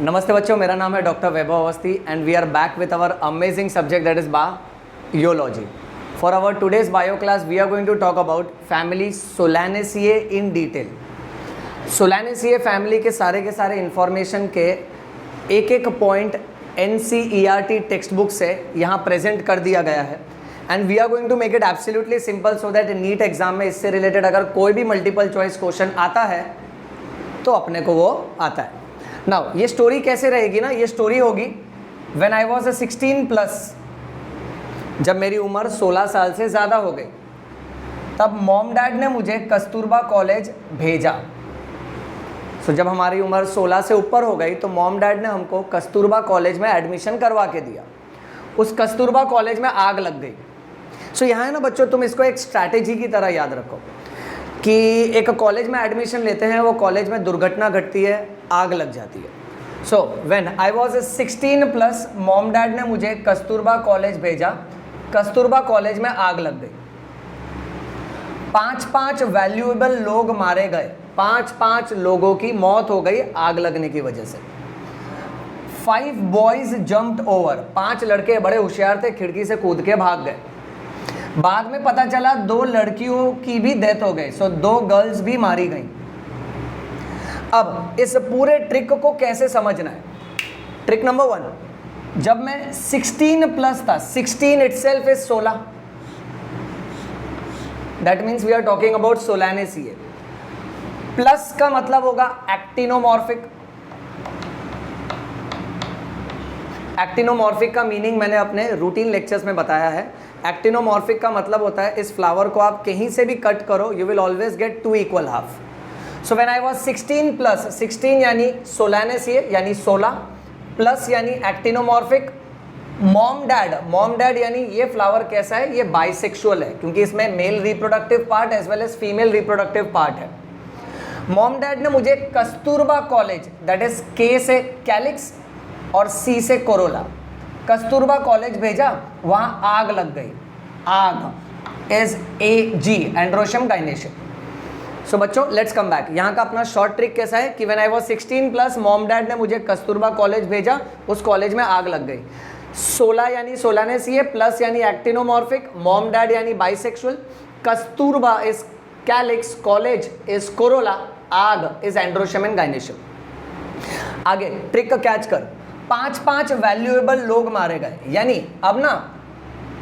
नमस्ते बच्चों, मेरा नाम है doctor Vaibhav Awasthi and we are back with our amazing subject that is biology. For our today's bio class we are going to talk about family solanaceae in detail. Solanaceae family के सारे information के एक point NCERT text book से यहाँ present कर दिया गया है and we are going to make it absolutely simple so that NEET exam में इससे रिलेटेड अगर कोई भी मल्टीपल चॉइस क्वेश्चन आता है तो अपने को वो आता है. नाउ ये स्टोरी कैसे रहेगी ना, ये स्टोरी होगी व्हेन आई वाज 16+, जब मेरी उम्र 16 साल से ज़्यादा हो गई तब मॉम डैड ने मुझे कस्तूरबा कॉलेज भेजा. सो जब हमारी उम्र 16 से ऊपर हो गई तो मॉम डैड ने हमको कस्तूरबा कॉलेज में एडमिशन करवा के दिया. उस कस्तूरबा कॉलेज में आग लग गई. सो यहाँ है ना बच्चों, तुम इसको एक स्ट्रैटेजी की तरह याद रखो कि एक कॉलेज में एडमिशन लेते हैं, वो कॉलेज में दुर्घटना घटती है, आग लग जाती है. So when I was 16+, mom dad ने मुझे कस्तूरबा कॉलेज भेजा. कस्तूरबा कॉलेज में आग लग गई. 5 वैल्यूएबल लोग मारे गए. 5 लोगों की मौत हो गई आग लगने की वजह से. 5 बॉयज जंप्ड ओवर. 5 लड़के बड़े होशियार थे, खिड़की से कूद के भाग गए. बाद में पता चला 2 लड़कियों की भी डेथ हो गई. सो 2 गर्ल्स भी मारी गई. अब इस पूरे ट्रिक को कैसे समझना है? ट्रिक नंबर 1, जब मैं 16+ था, 16 itself is 16, that means we are talking about solanaceae. Plus का मतलब होगा एक्टिनोमॉर्फिक. एक्टिनोमॉर्फिक का मीनिंग मैंने अपने रूटीन लेक्चर्स में बताया है. एक्टिनोमॉर्फिक का मतलब होता है इस फ्लावर को आप कहीं से भी कट करो, you will always get 2 equal half. So when I was 16+, 16 यानी सोलानेसिए यानी 16, प्लस यानी एक्टिनोमॉर्फिक. मॉम डैड यानी ये फ्लावर कैसा है, ये बाइसेक्सुअल है क्योंकि इसमें male reproductive part as well as female reproductive part है. मॉम डैड ने मुझे Kasturba college, that is K से कैलिक्स और C से कोरोला, कस्तूरबा कॉलेज भेजा. वहां आग लग गई. आग is AG, androecium gynoecium. So बच्चों लेट्स कम बैक. यहाँ का अपना शॉर्ट ट्रिक कैसा है कि when I was 16+, mom dad ने मुझे कस्तूरबा कॉलेज भेजा. उस कॉलेज में आग लग गई. 16 यानी सोलानेसिए, प्लस यानी एक्टिनोमॉर्फिक, मॉम डैड यानी bisexual, Kasturba is calyx, college is Corolla, आग इज एंड्रोशियम एंड गाइनेशियम. आगे ट्रिक का कैच कर. 5 वैल्यूएबल लोग मारे गए. यानी अब ना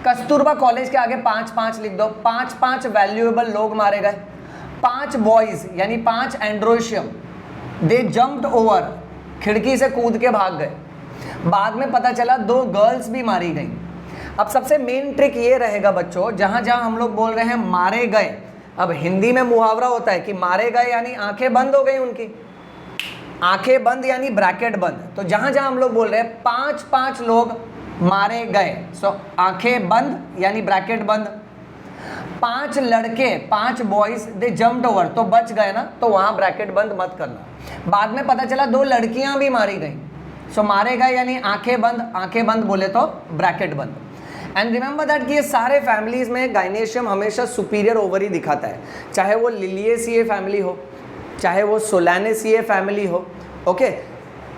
कस्तूरबा कॉलेज के आगे 5 लिख दो. 5 वैल्यूएबल लोग मारे गए. 5 बॉयज यानी 5 एंड्रोशियम, दे जंप्ड ओवर, खिड़की से कूद के भाग गए. बाद में पता चला 2 गर्ल्स भी मारी गई. अब सबसे मेन ट्रिक ये रहेगा बच्चों, जहां जहां हम लोग बोल रहे हैं मारे गए, अब हिंदी में मुहावरा होता है कि मारे गए यानी आंखें बंद हो गई उनकी. आंखें बंद यानी ब्रैकेट बंद. तो जहां जहां हम लोग बोल रहे हैं 5 लोग मारे गए, सो आंखें बंद यानी ब्रैकेट बंद. 5 लड़के, 5 बॉयज, दे जंप्ड ओवर, तो बच गए ना, तो वहां ब्रैकेट बंद मत करना. बाद में पता चला 2 लड़कियां भी मारी गई. सो मारे गए यानी आंखें बंद बोले तो ब्रैकेट बंद. एंड रिमेंबर दैट कि ये सारे फैमिलीज में गाइनेशियम हमेशा सुपीरियर ओवरी दिखाता है, चाहे वो लिलिएसिए फैमिली हो, चाहे वो सोलानेसिए फैमिली हो. ओके,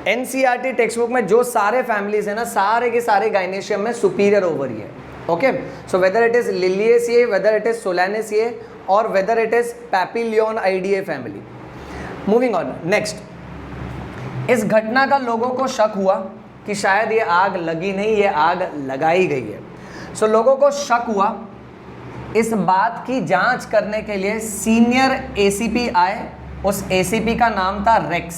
NCERT टेक्स्ट बुक में जो सारे फैमिलीज है ना, सारे के सारे गाइनेशियम में सुपीरियर ओवरी है. Okay, so whether it is liliaceae, whether it is solanaceae और whether it is papilion family. Moving on next. इस घटना का लोगों को शक हुआ कि शायद ये आग लगी नहीं, ये आग लगाई गई है. सो लोगों को शक हुआ. इस बात की जांच करने के लिए सीनियर ACP आए. उस ACP का नाम था Rex.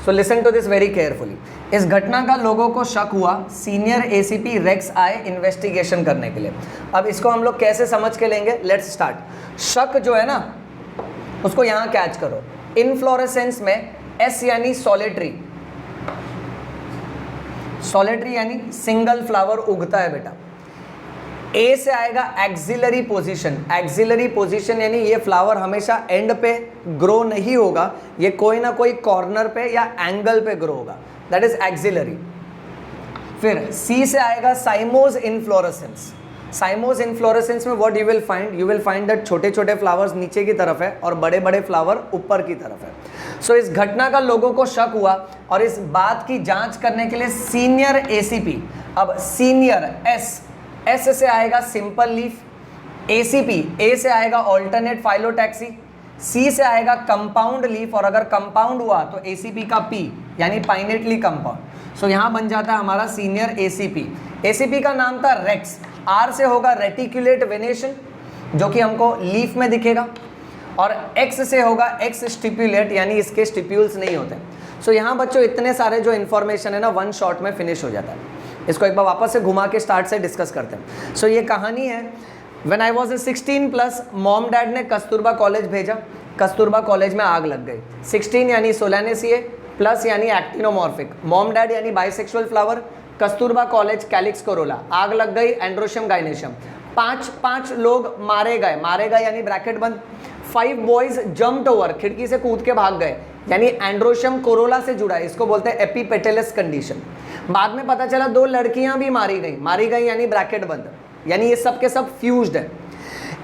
So listen to this very carefully. इस घटना का लोगों को शक हुआ, सीनियर ACP रेक्स आए इन्वेस्टिगेशन करने के लिए. अब इसको हम लोग कैसे समझ के लेंगे, लेट्स स्टार्ट. शक जो है ना, उसको यहाँ कैच करो. इनफ्लोरेसेंस में S यानी सॉलिटरी, सॉलिटरी यानी सिंगल फ्लावर उगता है बेटा. A से आएगा एक्सिलरी पोजीशन. एक्सिलरी पोजीशन यानी ये फ्लावर हमेशा एंड पे ग्रो नहीं होगा, ये कोई ना कोई कॉर्नर पे या एंगल पे ग्रो होगा, दैट इज एक्सिलरी. फिर C से आएगा साइमोज इनफ्लोरेसेंस. साइमोस इन्फ्लोरेसेंस में what you will find that छोटे छोटे फ्लावर्स नीचे की तरफ है और बड़े बड़े फ्लावर ऊपर की तरफ है. सो इस घटना का लोगों को शक हुआ और इस बात की जांच करने के लिए सीनियर एसीपी, अब सीनियर एस से आएगा सिंपल लीफ, एसीपी ए से आएगा ऑल्टरनेट फाइलोटैक्सी, सी से आएगा कंपाउंड लीफ और अगर कंपाउंड हुआ तो एसीपी का पी यानी पाइनेटली कंपाउंड. सो यहां बन जाता है हमारा सीनियर एसीपी. एसीपी का नाम था रेक्स. आर से होगा रेटिकुलेट वेनेशन जो कि हमको लीफ में दिखेगा और एक्स से होगा एक्स स्टिप्यूलेट यानी इसके स्टिप्यूल्स नहीं होते. सो यहाँ बच्चों इतने सारे जो इन्फॉर्मेशन है ना वन शॉट में फिनिश हो जाता है. इसको एक बार वापस से घुमा के स्टार्ट से डिस्कस करते हैं. सो ये कहानी है. When I was 16 plus mom dad ने कस्तूरबा कॉलेज भेजा. कस्तूरबा कॉलेज में आग लग गई. 16 यानी सोलानेसिए, प्लस यानी एक्टिनोमॉर्फिक, मॉम डैड यानी bisexual flower, Kasturba college calyx Corolla, आग लग गई एंड्रोशियम गाइनेशियम. 5 लोग मारे गए यानी ब्रैकेट बंद. 5 बॉयज जम्प्ड ओवर, खिड़की से कूद के भाग गए यानी एंड्रोशियम कोरोला से जुड़ा है. इसको बोलते हैं एपीपेटेलस कंडीशन. बाद में पता चला 2 लड़कियां भी मारी गई यानी ब्रैकेट बंद, यानी ये सब के सब फ्यूज्ड है.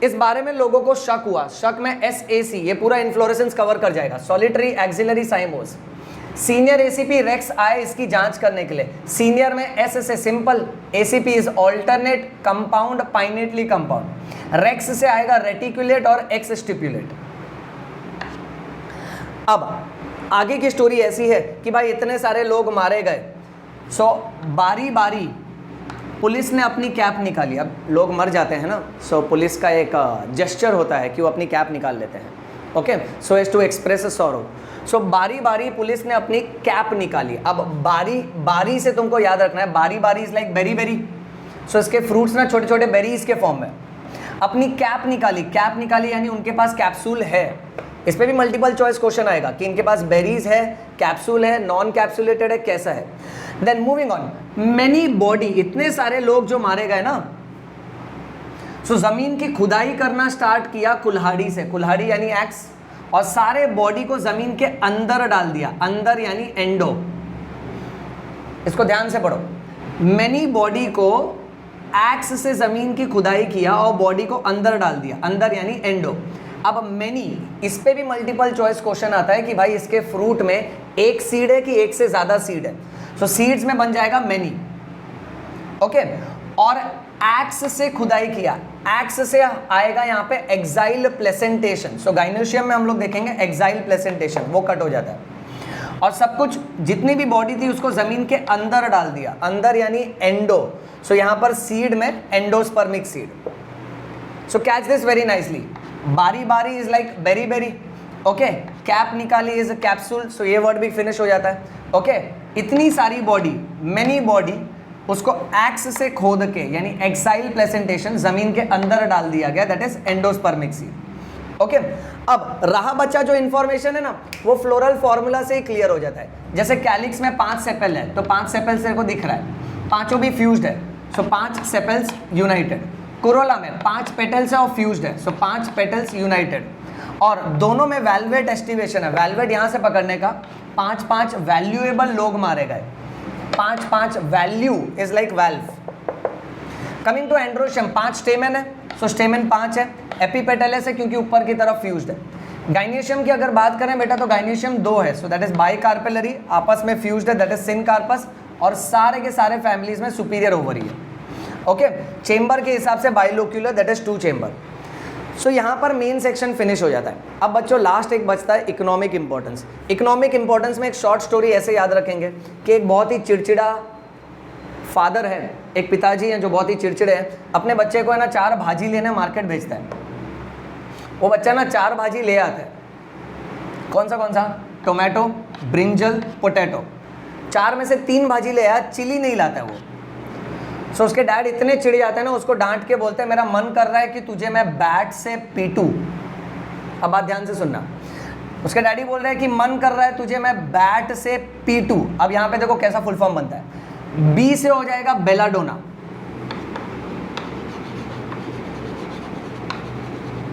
इस बारे में लोगों को शक हुआ. शक में SAC ये पूरा इन्फ्लोरेसेंस कवर कर जाएगा. Solitary axillary cymose. Senior ACP Rex आए इसकी जांच करने के लिए. सीनियर में S से simple, ACP is alternate compound pinnately compound. Rex से आएगा रेटिकुलेट और एक्स स्टिप्यूलेट. अब आगे की स्टोरी ऐसी है कि भाई इतने सारे लोग मारे गए. सो बारी बारी पुलिस ने अपनी कैप निकाली. अब लोग मर जाते हैं ना, सो पुलिस का एक जेस्चर होता है कि वो अपनी कैप निकाल लेते हैं. Okay, so as to express sorrow. So बारी बारी पुलिस ने अपनी कैप निकाली. अब बारी से तुमको याद रखना है, बारी इज लाइक बेरी. सो इसके फ्रूट्स ना छोटे छोटे बेरीज के फॉर्म में. अपनी कैप निकाली यानी उनके पास कैप्सूल है. इस पे भी मल्टीपल चॉइस क्वेश्चन आएगा कि इनके पास बेरीज है, कैप्सूल है, नॉन कैप्सुलेटेड है, कैसा है. Then moving on, many body, इतने सारे लोग जो मारे गए ना. सो जमीन की खुदाई करना स्टार्ट किया कुल्हाड़ी से. कुल्हाड़ी यानी एक्स, और सारे बॉडी को जमीन के अंदर डाल दिया. अंदर यानी एंडो. इसको ध्यान से पढ़ो. मेनी बॉडी को एक्स से जमीन की खुदाई किया और बॉडी को अंदर डाल दिया. अंदर यानी एंडो. अब मेनी, इस पे भी मल्टीपल चॉइस क्वेश्चन आता है कि भाई इसके फ्रूट में एक सीड है कि एक से ज्यादा सीड है. सो सीड्स में बन जाएगा मेनी. ओके, और एक्स से खुदाई किया. एक्स से आएगा यहाँ पे एक्साइल प्लेसेंटेशन. सो गाइनोशियम में हम लोग देखेंगे एक्साइल प्लेसेंटेशन, वो कट हो जाता है. और सब कुछ जितनी भी बॉडी थी उसको जमीन के अंदर डाल दिया. अंदर यानी एंडो. सो यहाँ पर सीड में endospermic seed. So catch this very nicely. बारी is like berry. Okay, cap निकाली इज कैप्सूल. सो ये वर्ड भी फिनिश हो जाता है. ओके, इतनी सारी बॉडी, मेनी बॉडी, उसको एक्स से खोद के यानी एक्साइल प्लेसेंटेशन जमीन के अंदर डाल दिया गया, that is endospermic seed. Okay, अब रहा बच्चा जो इन्फॉर्मेशन है ना, वो फ्लोरल फॉर्मूला से ही क्लियर हो जाता है. जैसे कैलिक्स में 5 सेपल है तो 5 सेपल्स तेरे को दिख रहा है, पांचों भी फ्यूज्ड है. सो 5 सेपल्स यूनाइटेड. कोरोला में 5 पेटल्स है और फ्यूज्ड है. सो 5 पेटल्स यूनाइटेड. और दोनों में वैल्वेट एस्टिवेशन है. वैल्वेट यहां से पकड़ने का. 5 वैल्यूएबल लोग मारे गए. 5 value is like valve. Coming to androecium, 5 stamen है. सो स्टेमेन 5 है. एपिपेटलस है क्योंकि ऊपर की तरफ फ्यूज्ड है. गाइनेशियम की अगर बात करें बेटा तो गाइनेशियम 2 है. सो दैट इज बाइकार्पेलरी, आपस में फ्यूज्ड है, दैट इज सिनकार्पस. और सारे के सारे फैमिलीज में सुपीरियर ओवरी है. ओके, चेंबर के हिसाब से बाइलोक्यूलर, दैट इज 2 चेंबर. सो यहाँ पर मेन सेक्शन फिनिश हो जाता है. अब बच्चों लास्ट एक बचता है इकोनॉमिक इंपॉर्टेंस. इकोनॉमिक इंपॉर्टेंस में एक शॉर्ट स्टोरी ऐसे याद रखेंगे कि एक बहुत ही चिड़चिड़ा फादर है, एक पिताजी हैं जो बहुत ही चिड़चिड़े हैं. अपने बच्चे को है ना 4 भाजी लेने मार्केट भेजता है. वो बच्चा ना 4 भाजी ले आता है. कौन सा? Tomato, brinjal, potato. 4 में से 3 भाजी ले आया, चिली नहीं लाता है वो. सो उसके डैड इतने चिढ़ जाते हैं ना, उसको डांट के बोलते हैं मेरा मन कर रहा है कि तुझे मैं बैट से पीटूं. अब बात ध्यान से सुनना. उसके डैडी बोल रहे हैं कि मन कर रहा है तुझे मैं बैट से पीटूं. अब यहाँ पे देखो कैसा फुल फॉर्म बनता है. बी से हो जाएगा बेलाडोना.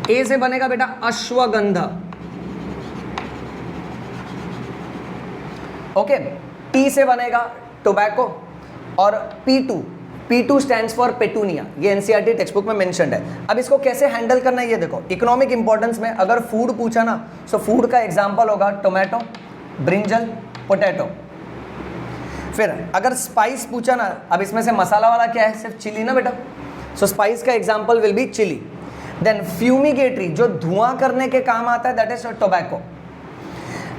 ए से बनेगा बेटा अश्वगंधा. ओके, टी से बनेगा टोबैको. और P2 P2 stands for petunia, ये एनसीईआरटी टेक्स्ट बुक में मेंशन्ड है। अब इसको कैसे हैंडल करना है ये देखो, इकोनॉमिक इंपॉर्टेंस में अगर फूड पूछा ना, सो फूड का एग्जांपल होगा टोमेटो, ब्रिंजल, पोटैटो। फिर अगर स्पाइस पूछा ना, अब इसमें से मसाला वाला क्या है, सिर्फ चिली ना बेटा, सो स्पाइस का example will be chilli. Then fumigatory, जो धुआं करने के काम आता है, दैट इज टोबैको।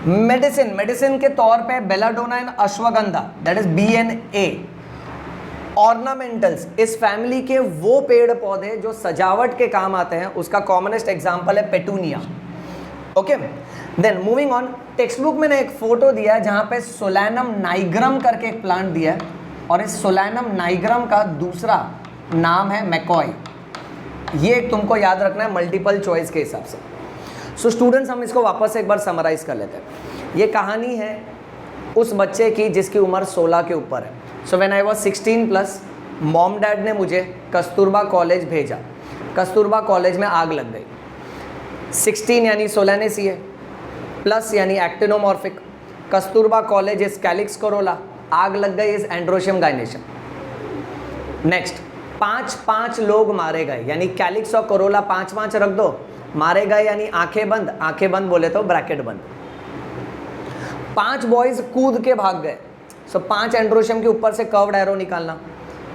मेडिसिन के तौर पे belladonna and ashwagandha, that is BNA। Ornamentals, इस फैमिली के वो पेड़ पौधे जो सजावट के काम आते हैं, उसका कॉमनेस्ट एग्जांपल है petunia. Okay, then moving on, textbook में एक फोटो दिया है जहां पे सोलैनम नाइग्रम करके एक प्लांट दिया है, और इस सोलैनम नाइग्रम का दूसरा नाम है मैकॉय। ये तुमको याद रखना है मल्टीपल चॉइस के हिसाब से। सो स्टूडेंट्स, हम इसको वापस एक बार समराइज कर लेते हैं। ये कहानी है उस बच्चे की जिसकी उम्र 16 के ऊपर है। So when I was 16+, mom dad ने मुझे कस्तूरबा कॉलेज भेजा। कस्तूरबा कॉलेज में आग लग गई। 16 यानी सोलानेसिए, प्लस यानी actinomorphic. Kasturba college is calyx Corolla, आग लग गई इज एंड्रोशियम गायनेशियम। नेक्स्ट, 5 लोग मारे गए, यानी कैलिक्स और कोरोला 5 रख दो, मारे गए यानी आंखें बंद बोले तो ब्रैकेट बंद। 5 बॉयज कूद के भाग गए, सो 5 एंड्रोशियम के ऊपर से कर्व्ड एरो निकालना,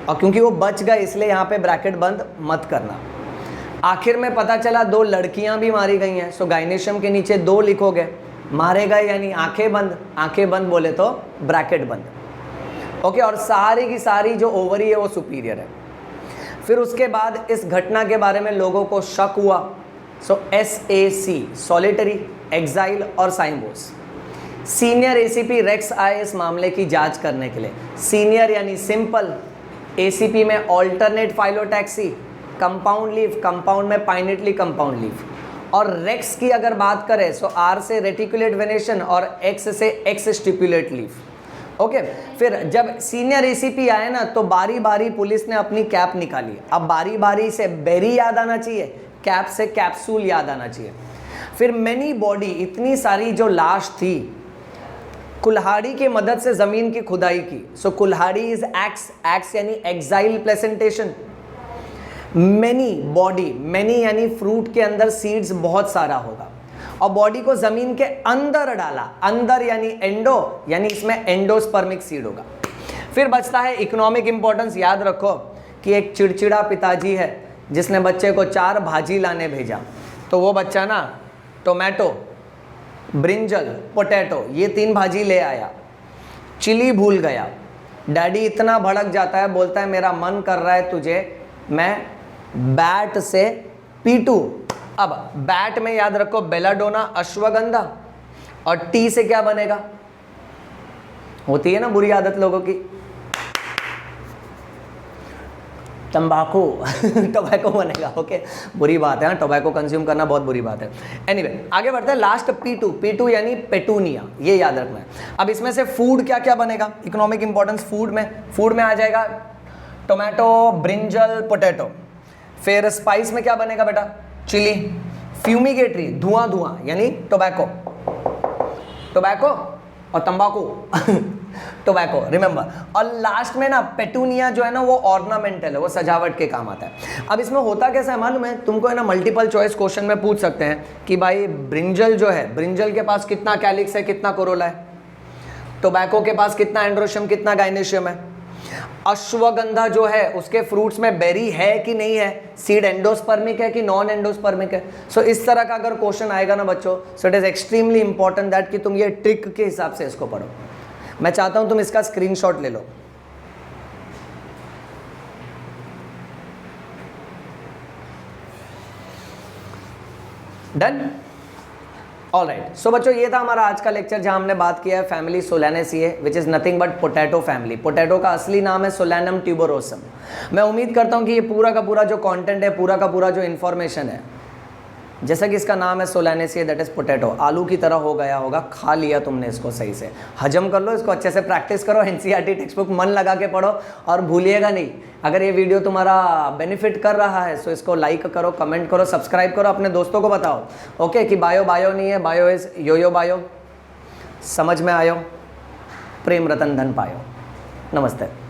और क्योंकि वो बच गए इसलिए यहाँ पे ब्रैकेट बंद मत करना। आखिर में पता चला 2 लड़कियां भी मारी गई हैं, सो गायनेशियम के नीचे 2 लिखोगे, मारे गए यानी आंखें बंद बोले तो ब्रैकेट बंद। ओके, और सारी की सारी जो ओवरी है वो सुपीरियर है। फिर उसके बाद इस घटना के बारे में लोगों को शक हुआ, सो SAC, सॉलिटरी, एक्साइल और साइमबोस। सीनियर ACP रेक्स आए इस मामले की जांच करने के लिए। सीनियर यानी सिंपल, ACP में alternate phyllotaxy, compound leaf, compound में पाइनेटली कंपाउंड लीफ, और रेक्स की अगर बात करें सो R से रेटिकुलेट वेनेशन और X से एक्स स्टिपुलेट लीफ। ओके, फिर जब सीनियर ACP आए ना, तो बारी बारी पुलिस ने अपनी कैप निकाली। अब बारी बारी से बेरी याद आना चाहिए, कैप से कैप्सूल याद आना चाहिए। फिर मेनी बॉडी, इतनी सारी जो लाश थी, कुल्हाड़ी की मदद से जमीन की खुदाई की। सो कुल्हाड़ी इज एक्स यानी exile placentation. Many body, many यानी फ्रूट के अंदर सीड्स बहुत सारा होगा, और बॉडी को जमीन के अंदर डाला, अंदर यानी एंडो, यानी इसमें एंडोस्पर्मिक सीड होगा। फिर बचता है इकोनॉमिक इंपॉर्टेंस। याद रखो कि एक चिड़चिड़ा पिताजी है जिसने बच्चे को 4 भाजी लाने भेजा, तो वो बच्चा ना टोमेटो, ब्रिंजल, पोटैटो, ये 3 भाजी ले आया, चिली भूल गया। डैडी इतना भड़क जाता है, बोलता है मेरा मन कर रहा है तुझे मैं बैट से पीटूं। अब बैट में याद रखो बेलाडोना, अश्वगंधा, और टी से क्या बनेगा, होती है ना बुरी आदत लोगों की, तंबाकू टोबैको बनेगा। ओके, बुरी बात है, टोबैको कंज्यूम करना बहुत बुरी बात है। एनीवे, आगे बढ़ते हैं। लास्ट P2 यानी पेटूनिया, ये याद रखना है। अब इसमें से फूड क्या क्या बनेगा, इकोनॉमिक इंपॉर्टेंस फूड में आ जाएगा टोमेटो, ब्रिंजल, पोटैटो। फिर स्पाइस में क्या बनेगा बेटा, चिली। फ्यूमिगेटरी, धुआं यानी टोबैको और तंबाकू टोबैको, रिमेंबर। और लास्ट में ना पेटूनिया जो है ना, वो ऑर्नामेंटल है, वो सजावट के काम आता है। अब इसमें होता कैसा है मालूम है तुमको, है ना, मल्टीपल चॉइस क्वेश्चन में पूछ सकते हैं कि भाई ब्रिंजल जो है, ब्रिंजल के पास कितना कैलिक्स है, कितना कोरोला है, टोबैको के पास कितना एंड्रोशियम, कितना गायनेशियम है, अश्वगंधा जो है उसके फ्रूट्स में बेरी है कि नहीं है, सीड एंडोस्पर्मिक है कि नॉन एंडोस्पर्मिक है। सो इस तरह का अगर क्वेश्चन आएगा ना बच्चों, so it is extremely important that कि तुम ये ट्रिक के हिसाब से इसको पढ़ो। मैं चाहता हूं तुम इसका स्क्रीनशॉट ले लो। Done, alright. सो बच्चों, ये था हमारा आज का लेक्चर जहां हमने बात किया है family solanaceae, which is nothing but potato family. Potato का असली नाम है सोलैनम ट्यूबरोसम। मैं उम्मीद करता हूं कि ये पूरा का पूरा जो कंटेंट है, पूरा का पूरा जो इन्फॉर्मेशन है, जैसा कि इसका नाम है सोलानेसिए, दैट इज पोटैटो, आलू की तरह हो गया होगा। खा लिया तुमने इसको, सही से हजम कर लो, इसको अच्छे से प्रैक्टिस करो, एनसीईआरटी टेक्स्ट बुक मन लगा के पढ़ो, और भूलिएगा नहीं, अगर ये वीडियो तुम्हारा बेनिफिट कर रहा है सो इसको लाइक करो, कमेंट करो, सब्सक्राइब करो, अपने दोस्तों को बताओ। ओके, कि बायो नहीं है, बायो इज यो बायो। समझ में आयो, प्रेम रतन धन पायो। नमस्ते।